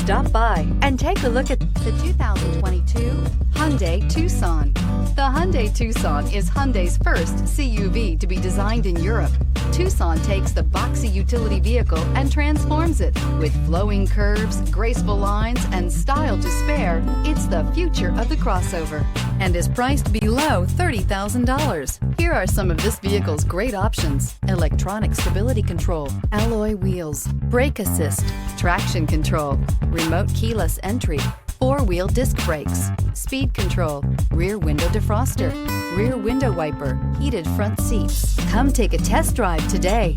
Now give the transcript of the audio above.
Stop by and take a look at the 2022 Hyundai Tucson. The Hyundai Tucson is Hyundai's first CUV to be designed in Europe. Tucson takes the boxy utility vehicle and transforms it. With flowing curves, graceful lines, and style to spare, it's the future of the crossover and is priced below $30,000. Here are some of this vehicle's great options: electronic stability control, alloy wheels, brake assist, traction control, remote keyless entry, four-wheel disc brakes, speed control, rear window defroster, rear window wiper, heated front seats. Come take a test drive today.